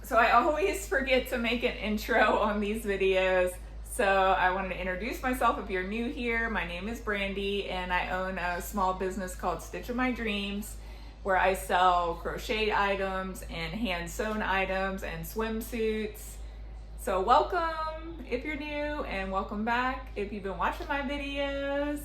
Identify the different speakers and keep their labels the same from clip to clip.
Speaker 1: So I always forget to make an intro on these videos. So I wanted to introduce myself if you're new here. My name is Brandi and I own a small business called Stitch of My Dreams, where I sell crochet items and hand sewn items and swimsuits. So welcome if you're new, and welcome back if you've been watching my videos.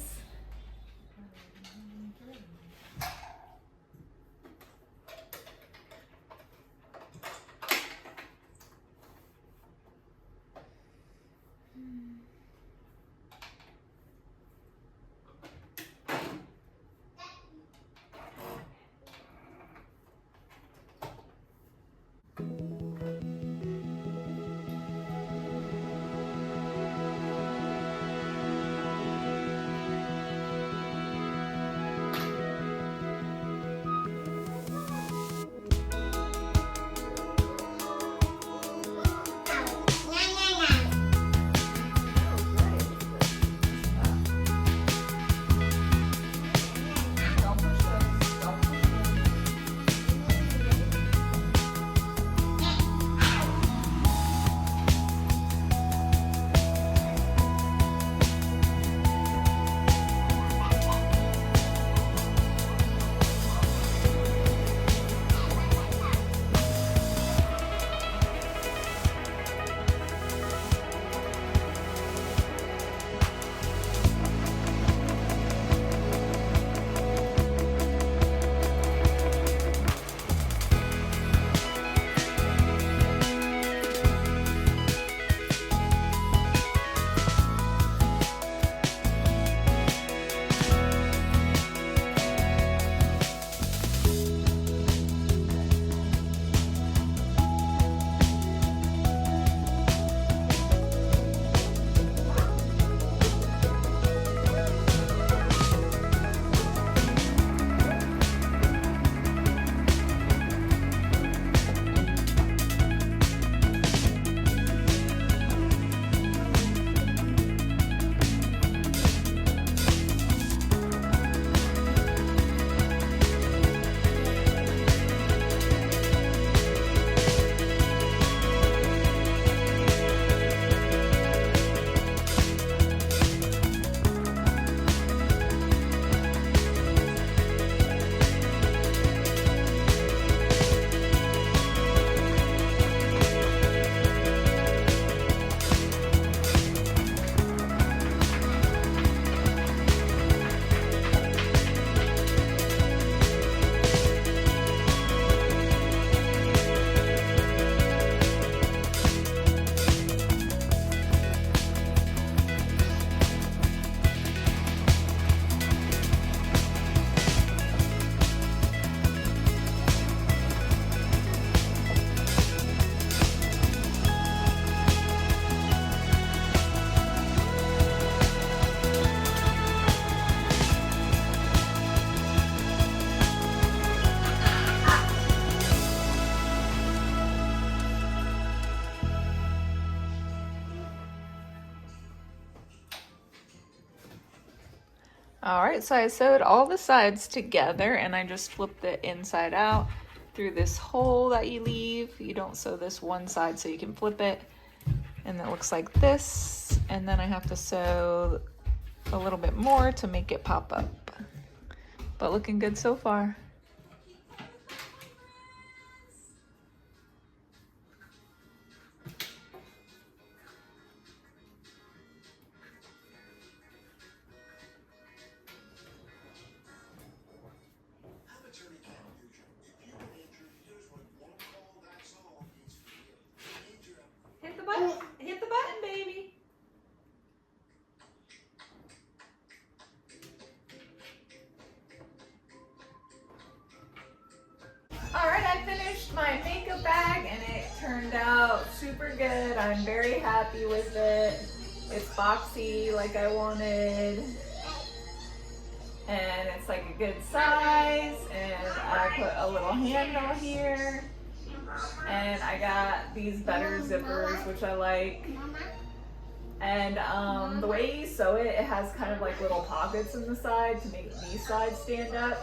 Speaker 1: All right, so I sewed all the sides together and I just flipped it inside out through this hole that you leave. You don't sew this one side so you can flip it, and it looks like this. And then I have to sew a little bit more to make it pop up, but looking good so far. Hit the button, baby. All right, I finished my makeup bag and it turned out super good. I'm very happy with it. It's boxy like I wanted. And it's like a good size, and I put a little handle here. And I got these better zippers, which I like. And the way you sew it, it has kind of like little pockets in the side to make these sides stand up.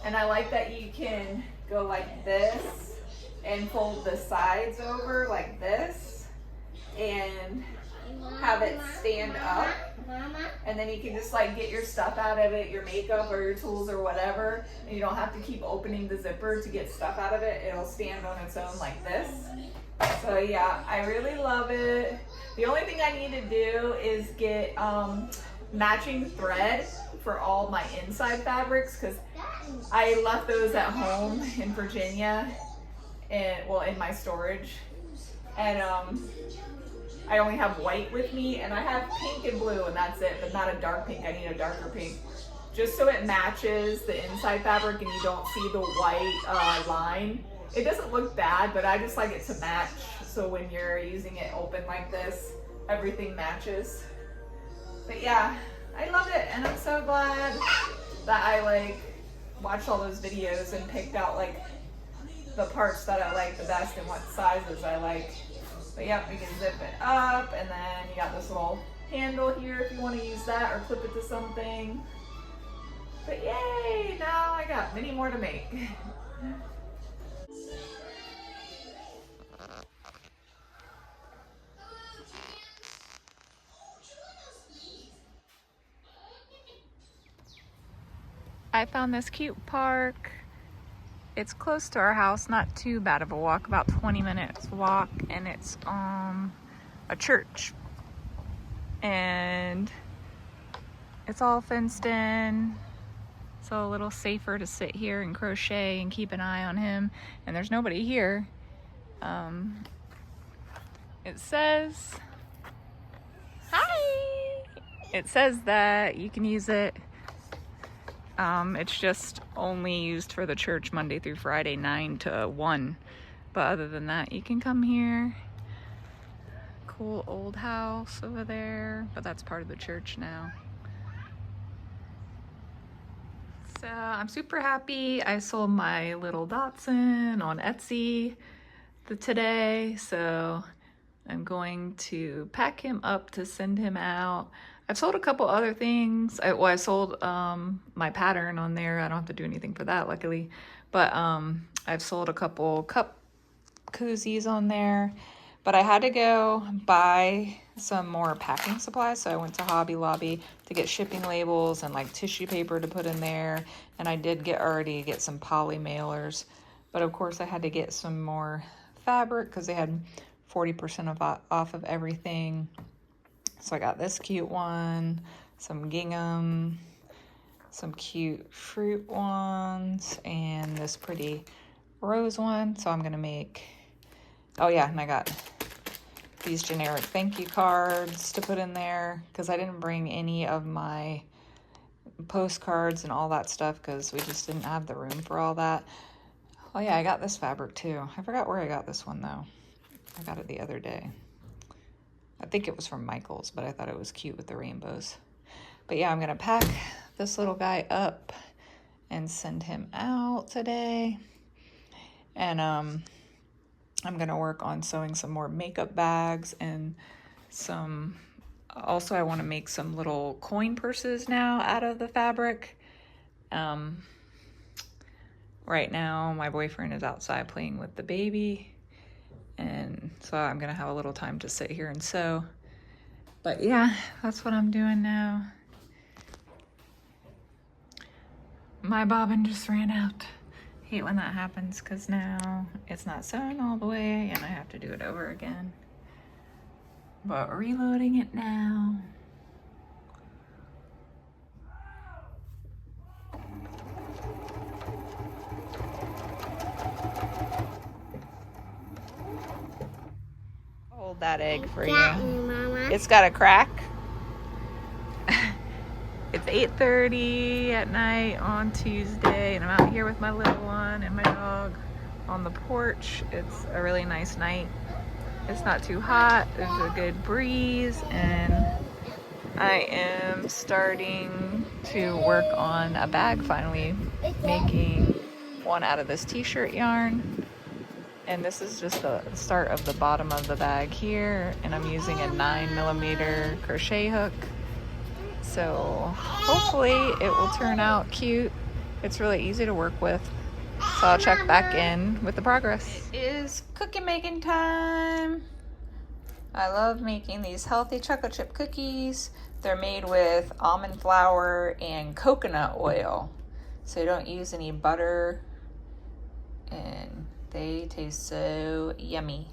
Speaker 1: And I like that you can go like this and fold the sides over like this and have it stand up. And then you can just like get your stuff out of it, your makeup or your tools or whatever, and you don't have to keep opening the zipper to get stuff out of it. It'll stand on its own like this. So yeah, I really love it. The only thing I need to do is get matching thread for all my inside fabrics, because I left those at home in Virginia, and well, in my storage, and I only have white with me, and I have pink and blue, and that's it, but not a dark pink. I need a darker pink, just so it matches the inside fabric and you don't see the white line. It doesn't look bad, but I just like it to match, so when you're using it open like this, everything matches. But yeah, I love it, and I'm so glad that I like watched all those videos and picked out like the parts that I like the best and what sizes I like. But yeah, we can zip it up, and then you got this little handle here if you want to use that or clip it to something. But yay, now I got many more to make. I found this cute park. It's close to our house, not too bad of a walk, about 20 minutes walk, and it's a church. And it's all fenced in, so a little safer to sit here and crochet and keep an eye on him. And there's nobody here. It says, hi! It says that you can use it. It's just only used for the church Monday through Friday, 9 to 1. But other than that, you can come here. Cool old house over there, but that's part of the church now. So I'm super happy. I sold my little Dachshund on Etsy today, so I'm going to pack him up to send him out. I've sold a couple other things. I sold my pattern on there. I don't have to do anything for that, luckily. But I've sold a couple cup koozies on there. But I had to go buy some more packing supplies. So I went to Hobby Lobby to get shipping labels and like tissue paper to put in there. And I did already get some poly mailers. But of course I had to get some more fabric because they had 40% off of everything. So I got this cute one, some gingham, some cute fruit ones, and this pretty rose one. So I'm gonna make, oh yeah, and I got these generic thank you cards to put in there because I didn't bring any of my postcards and all that stuff because we just didn't have the room for all that. Oh yeah, I got this fabric too. I forgot where I got this one though. I got it the other day. I think it was from Michael's, but I thought it was cute with the rainbows. But yeah, I'm gonna pack this little guy up and send him out today. And I'm gonna work on sewing some more makeup bags and some, also I wanna make some little coin purses now out of the fabric. Right now, my boyfriend is outside playing with the baby. And so I'm gonna have a little time to sit here and sew. But yeah, that's what I'm doing now. My bobbin just ran out. Hate when that happens because now it's not sewn all the way and I have to do it over again. But reloading it now. Hold that egg for you. Mama. It's got a crack. It's 8:30 at night on Tuesday, and I'm out here with my little one and my dog on the porch. It's a really nice night. It's not too hot. There's a good breeze, and I am starting to work on a bag finally, making one out of this t-shirt yarn. And this is just the start of the bottom of the bag here, and I'm using a 9mm crochet hook. So hopefully it will turn out cute. It's really easy to work with. So I'll check back in with the progress. It is cookie making time. I love making these healthy chocolate chip cookies. They're made with almond flour and coconut oil. So you don't use any butter, and they taste so yummy.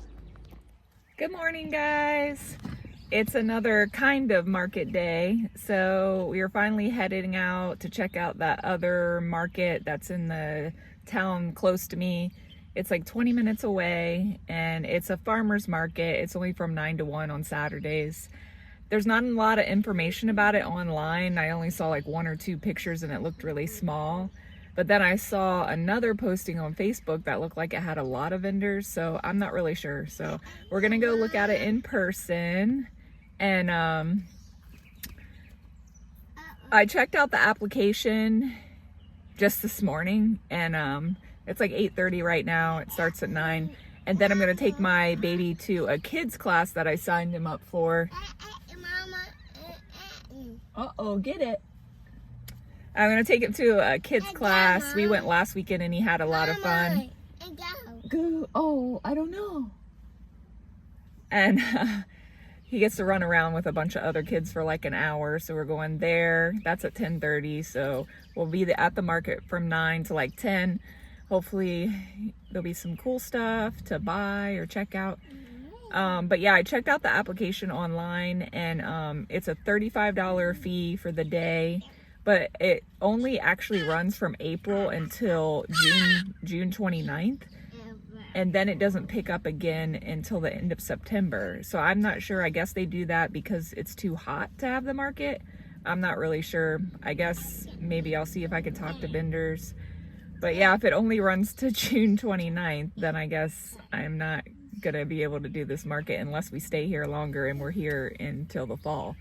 Speaker 1: Good morning, guys. It's another kind of market day. So we are finally heading out to check out that other market that's in the town close to me. It's like 20 minutes away, and it's a farmer's market. It's only from 9 to 1 on Saturdays. There's not a lot of information about it online. I only saw like 1 or 2 pictures and it looked really small. But then I saw another posting on Facebook that looked like it had a lot of vendors, so I'm not really sure. So we're gonna go look at it in person. And I checked out the application just this morning, and it's like 8:30 right now. It starts at 9. And then I'm gonna take my baby to a kids class that I signed him up for. Uh-oh, get it. I'm gonna take him to a kids class. We went last weekend and he had a lot of fun. Go. Oh, I don't know. And he gets to run around with a bunch of other kids for like an hour. So we're going there. That's at 10:30. So we'll be at the market from 9 to like 10. Hopefully there'll be some cool stuff to buy or check out. But yeah, I checked out the application online, and it's a $35 fee for the day, but it only actually runs from April until June 29th. And then it doesn't pick up again until the end of September. So I'm not sure. I guess they do that because it's too hot to have the market. I'm not really sure. I guess maybe I'll see if I can talk to vendors. But yeah, if it only runs to June 29th, then I guess I'm not gonna be able to do this market unless we stay here longer and we're here until the fall.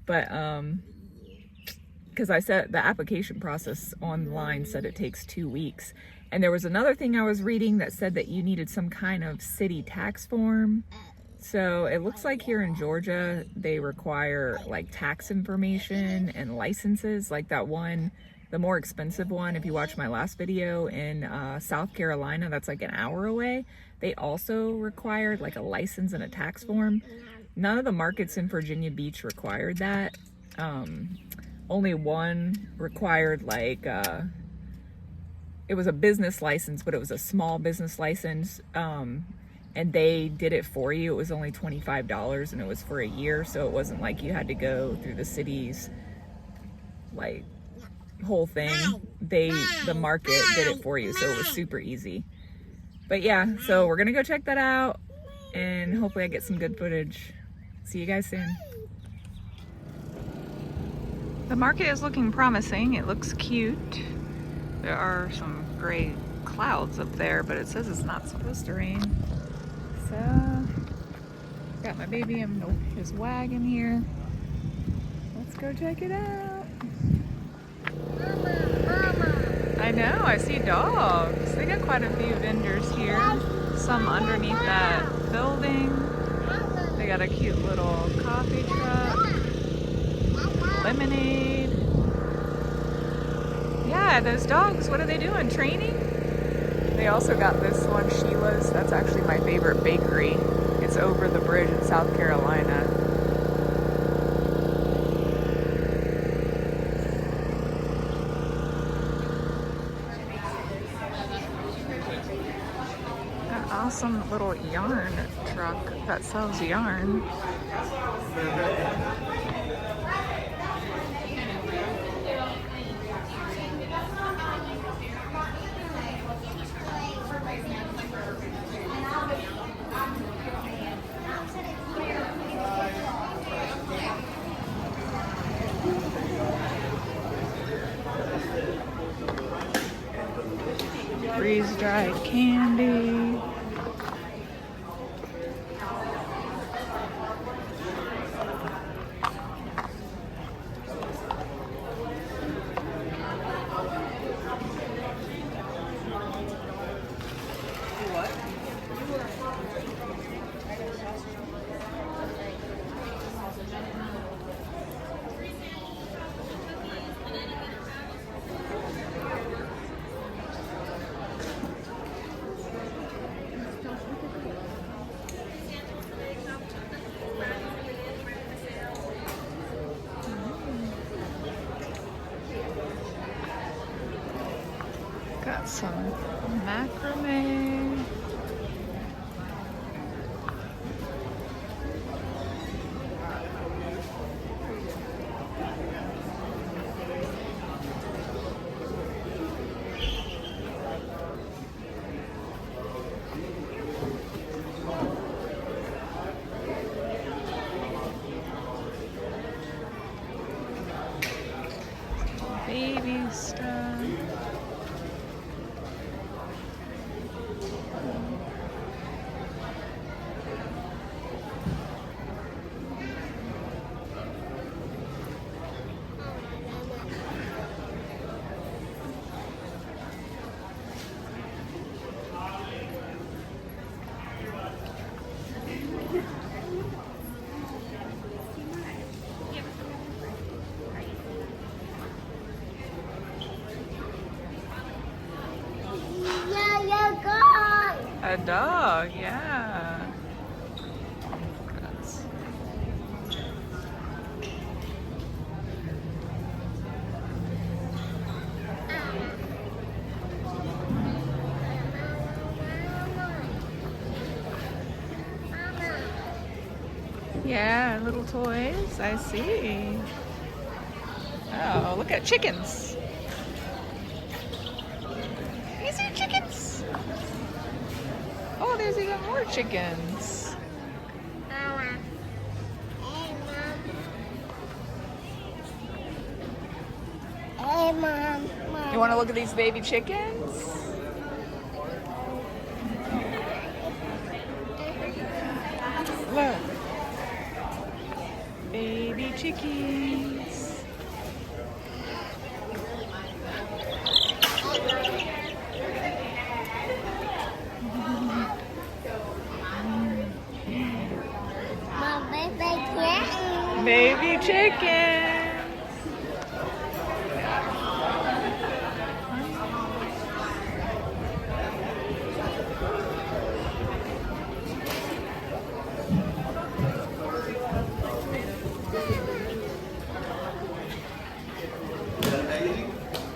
Speaker 1: But because I said the application process online said it takes 2 weeks. And there was another thing I was reading that said that you needed some kind of city tax form. So it looks like here in Georgia, they require like tax information and licenses, like that one, the more expensive one. If you watch my last video in South Carolina, that's like an hour away. They also required like a license and a tax form. None of the markets in Virginia Beach required that. Only one required like, it was a business license, but it was a small business license, and they did it for you. It was only $25, and it was for a year, so it wasn't like you had to go through the city's like whole thing. The market did it for you, so it was super easy. But yeah, so we're gonna go check that out, and hopefully I get some good footage. See you guys soon. The market is looking promising. It looks cute. There are some gray clouds up there, but it says it's not supposed to rain. So, got my baby in his wagon here. Let's go check it out. Mama. I know, I see dogs. They got quite a few vendors here. Some underneath that building. They got a cute little coffee truck. Lemonade. Yeah, those dogs, what are they doing? Training? They also got this one, Sheila's. That's actually my favorite bakery. It's over the bridge in South Carolina. An awesome little yarn truck that sells yarn. Freeze-dried candy. Got some macrame. Baby stuff. A dog, yeah. Yeah, little toys, I see. Oh, look at chickens. These are chickens. Oh, there's even more chickens.
Speaker 2: Hey, Mom.
Speaker 1: You want to look at these baby chickens? Look. Baby chickies.
Speaker 2: Mom, baby chicken.
Speaker 1: Baby chickens.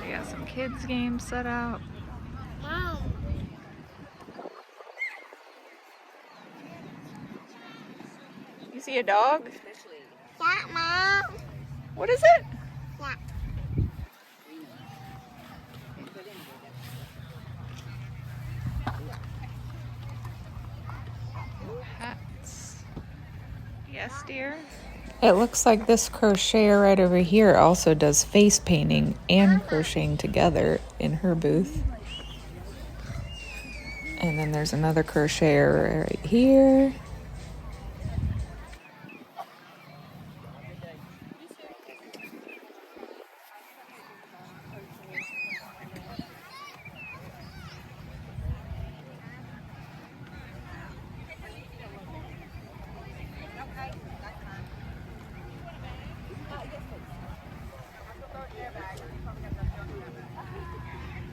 Speaker 1: We got some kids games set up.
Speaker 2: Mom.
Speaker 1: You see a dog?
Speaker 2: Yeah, Mom.
Speaker 1: What is it?
Speaker 2: Yeah.
Speaker 1: Hats. Yes, dear? It looks like this crocheter right over here also does face painting and crocheting together in her booth. And then there's another crocheter right here.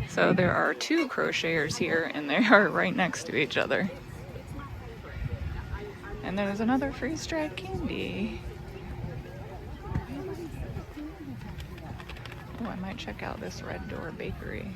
Speaker 1: So there are two crocheters here and they are right next to each other. And there's another freeze-dried candy. Oh, I might check out this Red Door Bakery.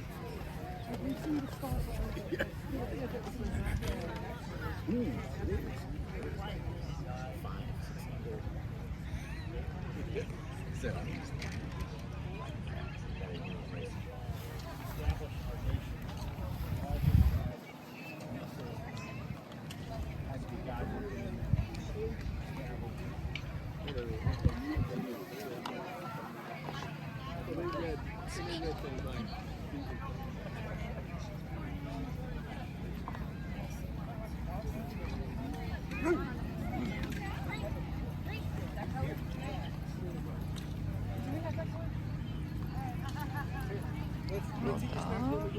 Speaker 1: Little dogs.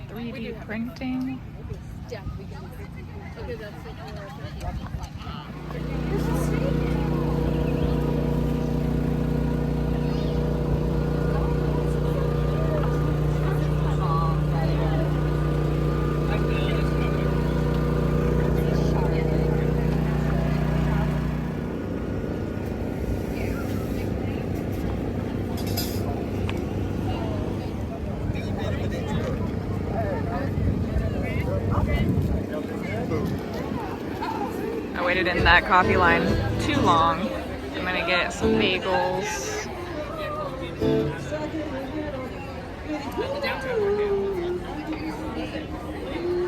Speaker 1: 3D printing. waited in that coffee line too long. I'm gonna get some bagels.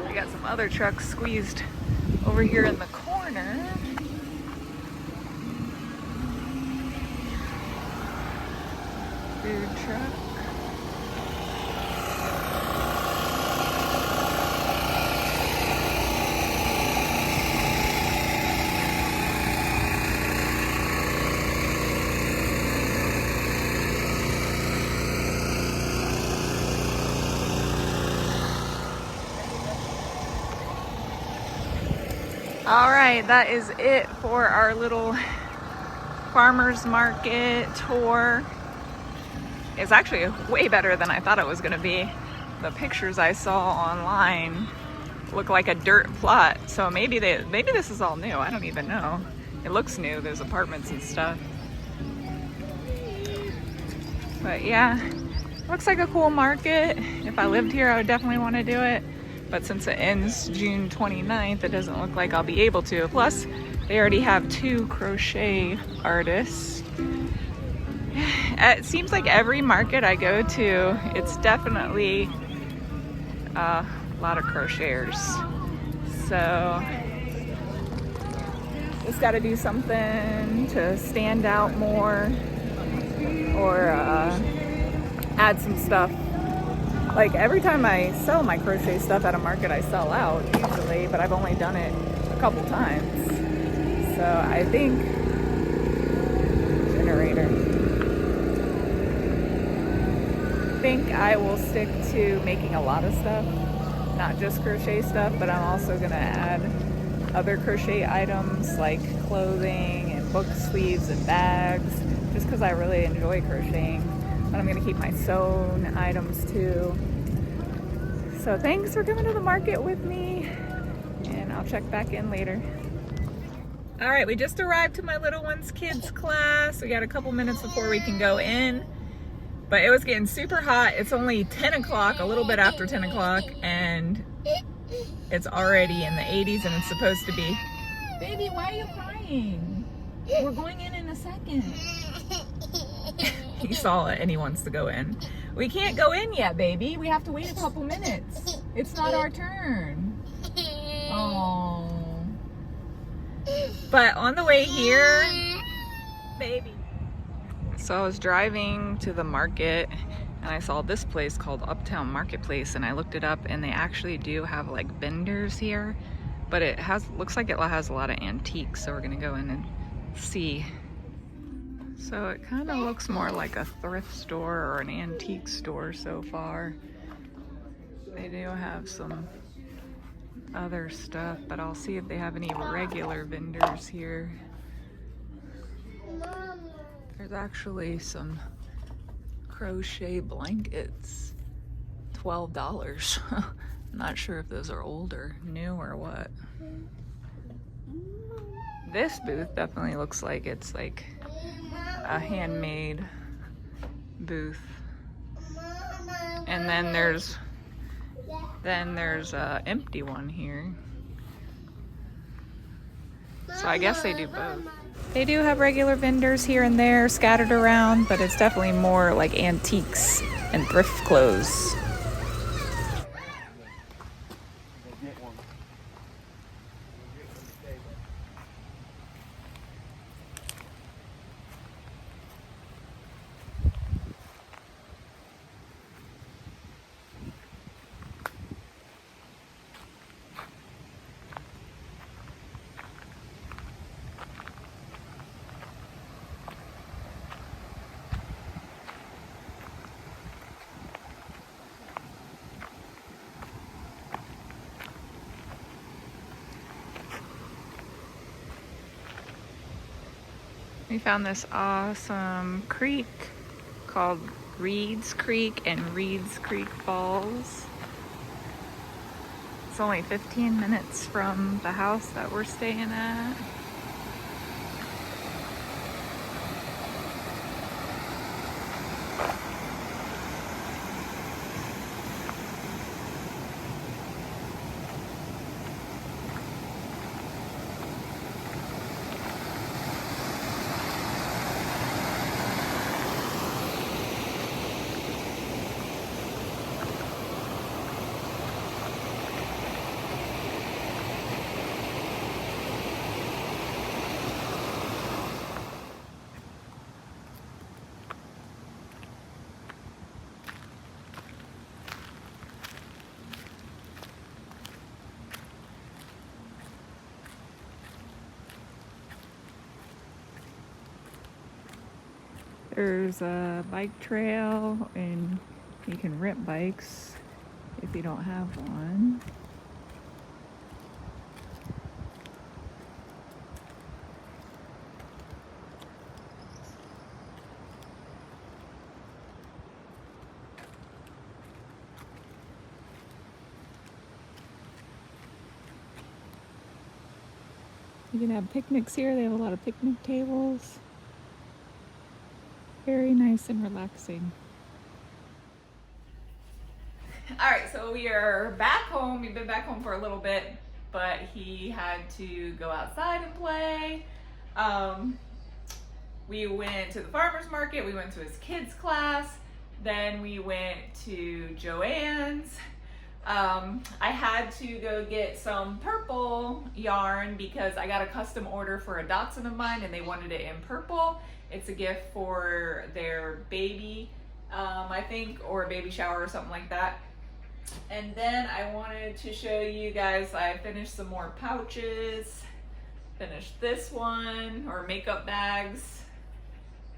Speaker 1: We got some other trucks squeezed over here in the corner. Food truck. All right, that is it for our little farmer's market tour. It's actually way better than I thought it was gonna be. The pictures I saw online look like a dirt plot, so maybe this is all new. I don't even know. It looks new. There's apartments and stuff. But yeah, looks like a cool market. If I lived here, I would definitely want to do it. But since it ends June 29th, it doesn't look like I'll be able to. Plus, they already have 2 crochet artists. It seems like every market I go to, it's definitely a lot of crocheters. So, just got to do something to stand out more, or add some stuff. Like every time I sell my crochet stuff at a market, I sell out usually, but I've only done it a couple times. So I think I think I will stick to making a lot of stuff, not just crochet stuff, but I'm also gonna add other crochet items like clothing and book sleeves and bags, just because I really enjoy crocheting. But I'm gonna keep my sewn items too. So thanks for coming to the market with me, and I'll check back in later. All right, we just arrived to my little one's kids class. We got a couple minutes before we can go in, but it was getting super hot. It's only 10 o'clock, a little bit after 10 o'clock, and it's already in the 80s, and it's supposed to be. Baby, why are you crying? We're going in a second. He saw it and he wants to go in. We can't go in yet, baby. We have to wait a couple minutes. It's not our turn. Oh. But on the way here, baby. So I was driving to the market and I saw this place called Uptown Marketplace, and I looked it up, and they actually do have like vendors here, but it looks like it has a lot of antiques, so we're gonna go in and see. So it kind of looks more like a thrift store or an antique store so far. They do have some other stuff, but I'll see if they have any regular vendors here. There's actually some crochet blankets, $12. I'm not sure if those are old or new or what. This booth definitely looks like it's like a handmade booth. And then there's a empty one here. So I guess they do both. They do have regular vendors here and there scattered around, but it's definitely more like antiques and thrift clothes. We found this awesome creek called Reeds Creek and Reeds Creek Falls. It's only 15 minutes from the house that we're staying at. There's a bike trail, and you can rent bikes if you don't have one. You can have picnics here. They have a lot of picnic tables. Very nice and relaxing. All right, so we are back home. We've been back home for a little bit, but he had to go outside and play. We went to the farmer's market. We went to his kids' class. Then we went to Joann's. I had to go get some purple yarn because I got a custom order for a Dachshund of mine and they wanted it in purple. It's a gift for their baby, I think, or a baby shower or something like that. And then I wanted to show you guys, I finished some more pouches, finished this one, or makeup bags.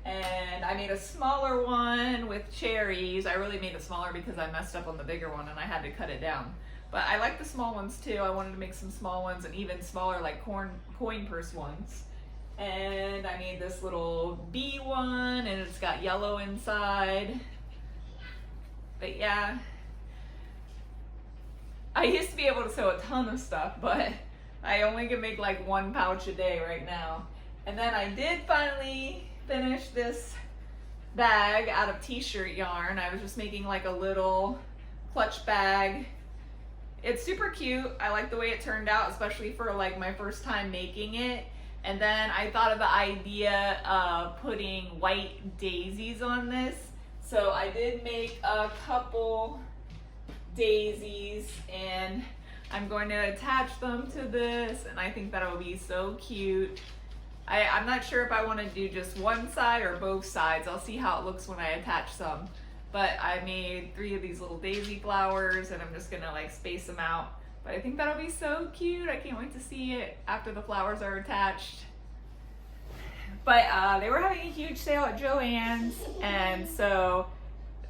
Speaker 1: And I made a smaller one with cherries. I really made it smaller because I messed up on the bigger one and I had to cut it down. But I like the small ones too. I wanted to make some small ones and even smaller, like coin purse ones. And I made this little bee one and it's got yellow inside. But yeah, I used to be able to sew a ton of stuff, but I only can make like one pouch a day right now. And then I did finally finish this bag out of t-shirt yarn. I was just making like a little clutch bag. It's super cute. I like the way it turned out, especially for like my first time making it. And then I thought of the idea of putting white daisies on this. So I did make a couple daisies and I'm going to attach them to this, and I think that'll be so cute. I'm not sure if I want to do just one side or both sides. I'll see how it looks when I attach some. But I made 3 of these little daisy flowers and I'm just gonna like space them out. But I think that'll be so cute. I can't wait to see it after the flowers are attached. But they were having a huge sale at Joann's, and so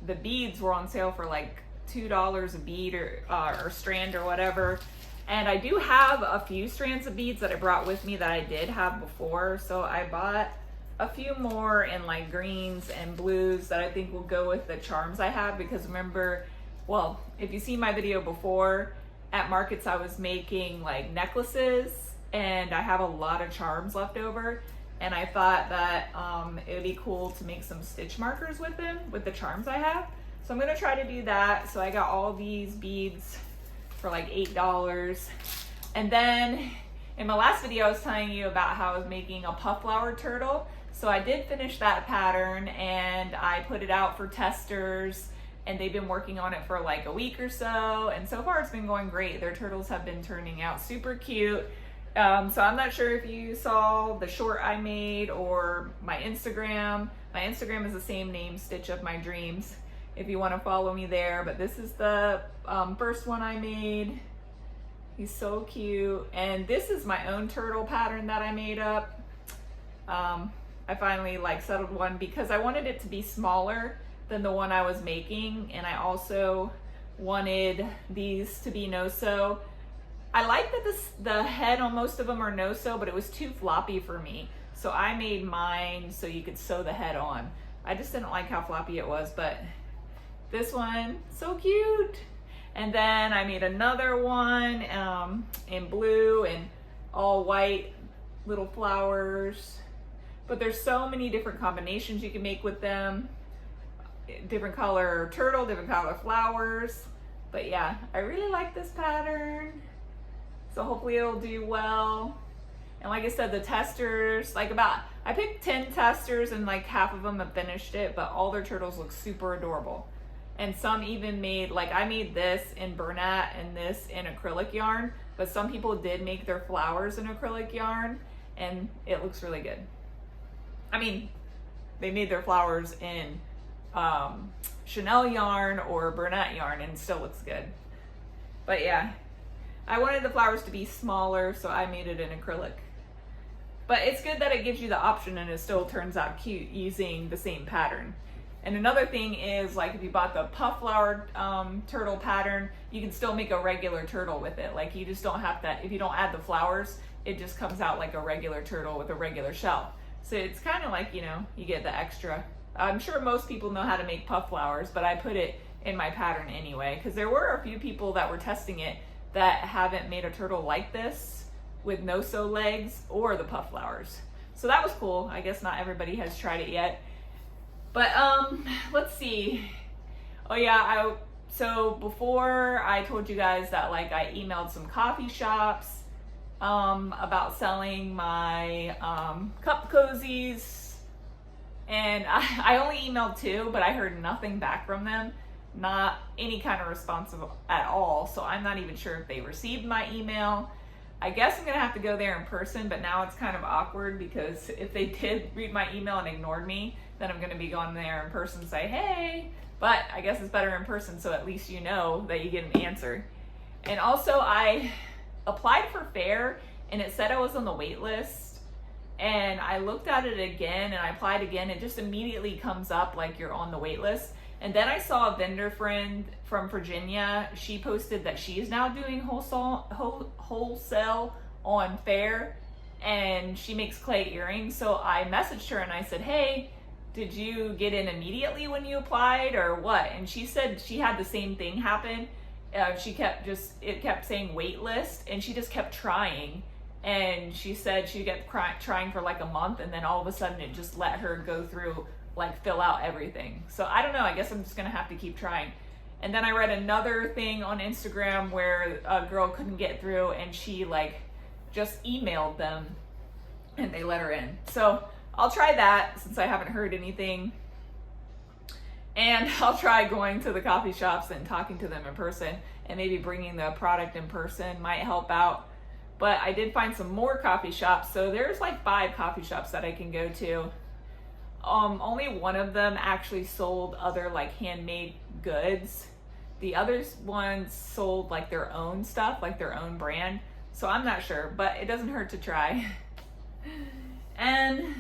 Speaker 1: the beads were on sale for like $2 a bead or strand or whatever. And I do have a few strands of beads that I brought with me that I did have before. So I bought a few more in like greens and blues that I think will go with the charms I have. Because remember, well, if you see my video before, at markets I was making like necklaces and I have a lot of charms left over. And I thought that it would be cool to make some stitch markers with them, with the charms I have. So I'm gonna try to do that. So I got all these beads for like $8. And then in my last video, I was telling you about how I was making a puff flower turtle. So I did finish that pattern and I put it out for testers and they've been working on it for like a week or so. And so far it's been going great. Their turtles have been turning out super cute. So I'm not sure if you saw the short I made or my Instagram. My Instagram is the same name, Stitch of My Dreams, if you want to follow me there. But this is the first one I made. He's so cute. And this is my own turtle pattern that I made up. I finally like settled one because I wanted it to be smaller than the one I was making, and I also wanted these to be no-sew. I like that the head on most of them are no-sew, but it was too floppy for me. So I made mine so you could sew the head on. I just didn't like how floppy it was, but this one, so cute. And then I made another one in blue and all white little flowers. But there's so many different combinations you can make with them. Different color turtle, different color flowers. But yeah, I really like this pattern. So hopefully it'll do well. And like I said, the testers, I picked 10 testers and like half of them have finished it, but all their turtles look super adorable. And some even made, like I made this in Bernat and this in acrylic yarn, but some people did make their flowers in acrylic yarn and it looks really good. I mean, they made their flowers in Chanel yarn or Bernat yarn and it still looks good. But yeah, I wanted the flowers to be smaller, so I made it in acrylic. But it's good that it gives you the option and it still turns out cute using the same pattern. And another thing is, like, if you bought the puff flower turtle pattern, you can still make a regular turtle with it. Like, you just don't have to, if you don't add the flowers, it just comes out like a regular turtle with a regular shell. So it's kind of like, you know, you get the extra. I'm sure most people know how to make puff flowers, but I put it in my pattern anyway, because there were a few people that were testing it that haven't made a turtle like this with no-sew legs or the puff flowers. So that was cool. I guess not everybody has tried it yet. But let's see. Oh yeah, so before I told you guys that, like, I emailed some coffee shops about selling my cup cozies, and I only emailed 2, but I heard nothing back from them. Not any kind of response at all. So I'm not even sure if they received my email. I guess I'm gonna have to go there in person, but now it's kind of awkward because if they did read my email and ignored me, then I'm gonna be going there in person and say, hey, but I guess it's better in person, so at least you know that you get an answer. And also I applied for FAIR and it said I was on the wait list, and I looked at it again and I applied again. It just immediately comes up like you're on the wait list. And then I saw a vendor friend from Virginia. She posted that she is now doing wholesale on FAIR, and she makes clay earrings. So I messaged her and I said, hey, did you get in immediately when you applied or what? And she said she had the same thing happen. It kept saying wait list, and she just kept trying. And she said she kept trying for like a month, and then all of a sudden it just let her go through, like, fill out everything. So I don't know, I guess I'm just gonna have to keep trying. And then I read another thing on Instagram where a girl couldn't get through and she, like, just emailed them and they let her in. So I'll try that since I haven't heard anything. And I'll try going to the coffee shops and talking to them in person, and maybe bringing the product in person might help out. But I did find some more coffee shops. So there's like 5 coffee shops that I can go to. Only one of them actually sold other, like, handmade goods. The other ones sold like their own stuff, like their own brand. So I'm not sure, but it doesn't hurt to try. And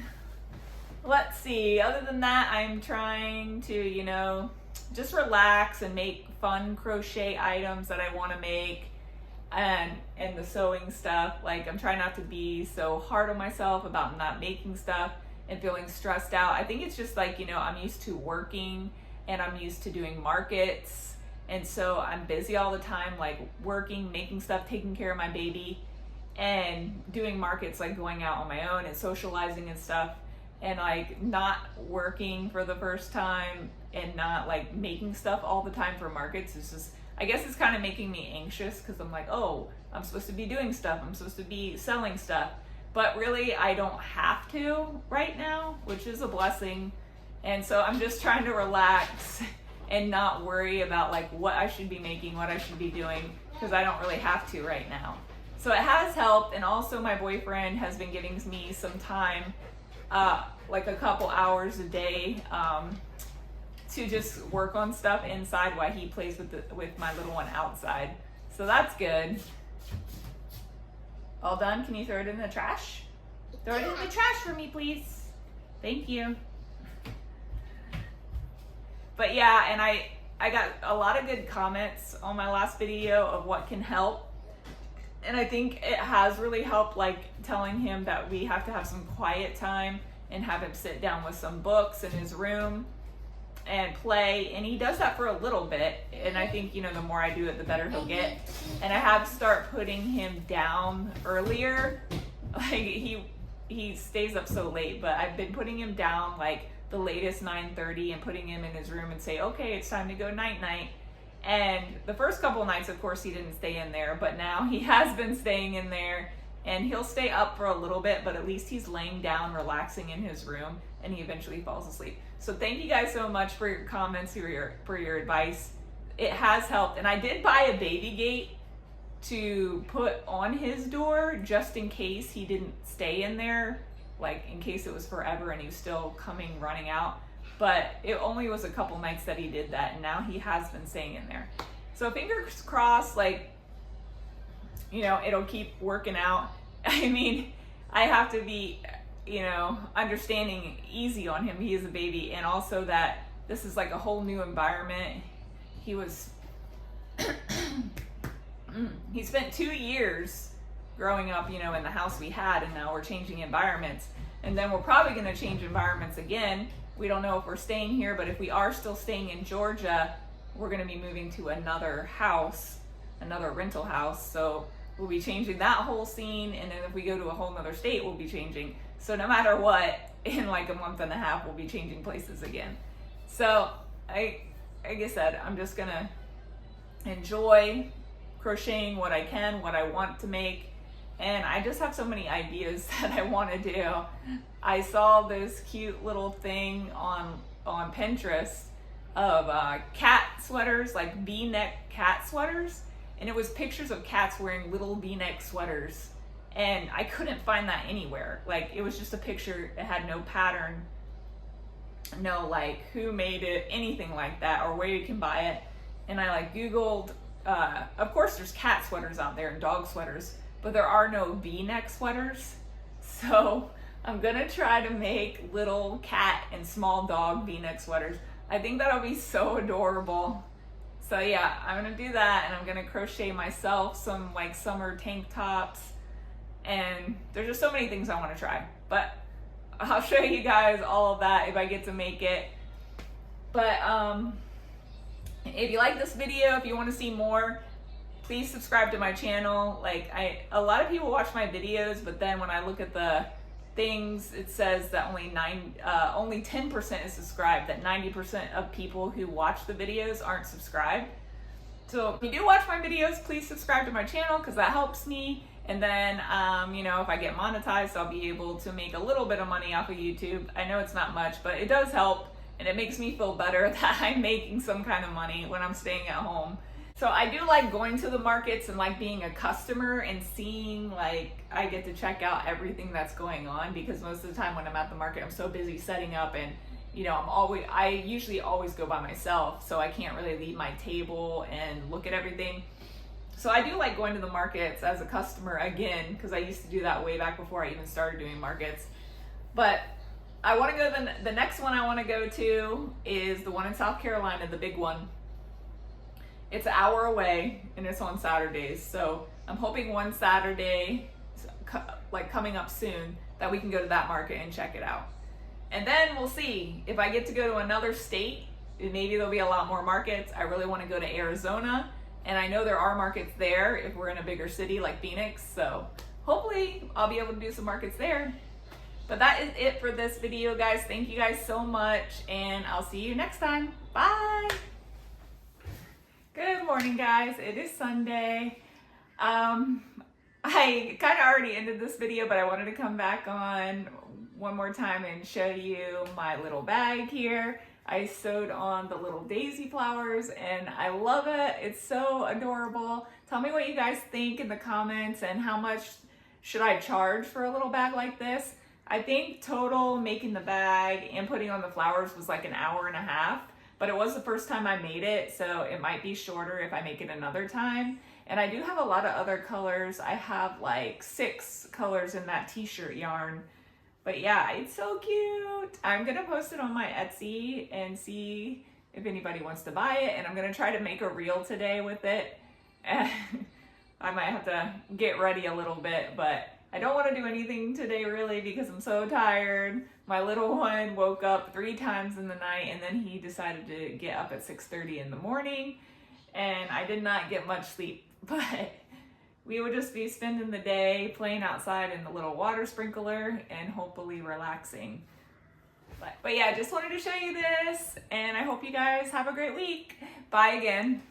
Speaker 1: let's see, other than that, I'm trying to, you know, just relax and make fun crochet items that I want to make, and the sewing stuff. Like, I'm trying not to be so hard on myself about not making stuff and feeling stressed out. I think it's just like, you know, I'm used to working and I'm used to doing markets, and so I'm busy all the time, like working, making stuff, taking care of my baby, and doing markets, like going out on my own and socializing and stuff, and like not working for the first time and not like making stuff all the time for markets. It's just, I guess it's kind of making me anxious because I'm like, oh, I'm supposed to be doing stuff, I'm supposed to be selling stuff. But really, I don't have to right now, which is a blessing. And so I'm just trying to relax and not worry about like what I should be making, what I should be doing, because I don't really have to right now. So it has helped. And also my boyfriend has been giving me some time, like a couple hours a day, to just work on stuff inside while he plays with my little one outside. So that's good. All done? Can you throw it in the trash? Throw it in the trash for me, please. Thank you. But yeah, and I got a lot of good comments on my last video of what can help. And I think it has really helped, like telling him that we have to have some quiet time and have him sit down with some books in his room and play. And he does that for a little bit. And I think, you know, the more I do it, the better he'll get. And I have to start putting him down earlier. Like he stays up so late, but I've been putting him down like the latest 9:30 and putting him in his room and say, okay, it's time to go night night. And the first couple nights, of course, he didn't stay in there, but now he has been staying in there, and he'll stay up for a little bit, but at least he's laying down, relaxing in his room, and he eventually falls asleep. So thank you guys so much for your comments, for your advice. It has helped. And I did buy a baby gate to put on his door just in case he didn't stay in there, like in case it was forever and he was still running out. But it only was a couple nights that he did that, and now he has been staying in there. So fingers crossed, like, you know, it'll keep working out. I mean, I have to be, understanding easy on him. He is a baby, and also that this is like a whole new environment. He spent 2 years growing up, in the house we had, and now we're changing environments. And then we're probably going to change environments again. We don't know if we're staying here, but if we are still staying in Georgia, we're going to be moving to another house, another rental house. So we'll be changing that whole scene. And then if we go to a whole nother state, we'll be changing. So no matter what, in like a month and a half, we'll be changing places again. So like I said, I'm just going to enjoy crocheting what I can, what I want to make. And I just have so many ideas that I want to do. I saw this cute little thing on Pinterest of cat sweaters, like V-neck cat sweaters. And it was pictures of cats wearing little V-neck sweaters. And I couldn't find that anywhere. Like, it was just a picture. It had no pattern, no like who made it, anything like that, or where you can buy it. And I like Googled, of course there's cat sweaters out there and dog sweaters, but there are no V-neck sweaters. So I'm gonna try to make little cat and small dog V-neck sweaters. I think that'll be so adorable. So yeah, I'm gonna do that, and I'm gonna crochet myself some like summer tank tops. And there's just so many things I wanna try. But I'll show you guys all of that if I get to make it. But if you like this video, if you wanna see more, please subscribe to my channel. Like, a lot of people watch my videos, but then when I look at the things, it says that only 10% is subscribed, that 90% of people who watch the videos aren't subscribed. So if you do watch my videos, please subscribe to my channel, because that helps me. And then, if I get monetized, I'll be able to make a little bit of money off of YouTube. I know it's not much, but it does help, and it makes me feel better that I'm making some kind of money when I'm staying at home. So I do like going to the markets and like being a customer and seeing, like, I get to check out everything that's going on, because most of the time when I'm at the market, I'm so busy setting up, and I usually always go by myself, so I can't really leave my table and look at everything. So I do like going to the markets as a customer again, because I used to do that way back before I even started doing markets. But I want to go the next one I want to go to is the one in South Carolina, the big one. It's an hour away, and it's on Saturdays. So I'm hoping one Saturday, like coming up soon, that we can go to that market and check it out. And then we'll see if I get to go to another state. Maybe there'll be a lot more markets. I really want to go to Arizona, and I know there are markets there if we're in a bigger city like Phoenix. So hopefully I'll be able to do some markets there. But that is it for this video, guys. Thank you guys so much, and I'll see you next time. Bye. Good morning, guys. It is Sunday. I kind of already ended this video, but I wanted to come back on one more time and show you my little bag here. I sewed on the little daisy flowers, and I love it. It's so adorable. Tell me what you guys think in the comments, and how much should I charge for a little bag like this? I think total making the bag and putting on the flowers was like an hour and a half. But it was the first time I made it, so it might be shorter if I make it another time. And I do have a lot of other colors. I have like 6 colors in that t-shirt yarn. But yeah, it's so cute. I'm gonna post it on my Etsy and see if anybody wants to buy it. And I'm gonna try to make a reel today with it. I might have to get ready a little bit, but I don't want to do anything today really, because I'm so tired. My little one woke up 3 times in the night, and then he decided to get up at 6:30 in the morning, and I did not get much sleep. But we would just be spending the day playing outside in the little water sprinkler and hopefully relaxing. But yeah, I just wanted to show you this, and I hope you guys have a great week. Bye again.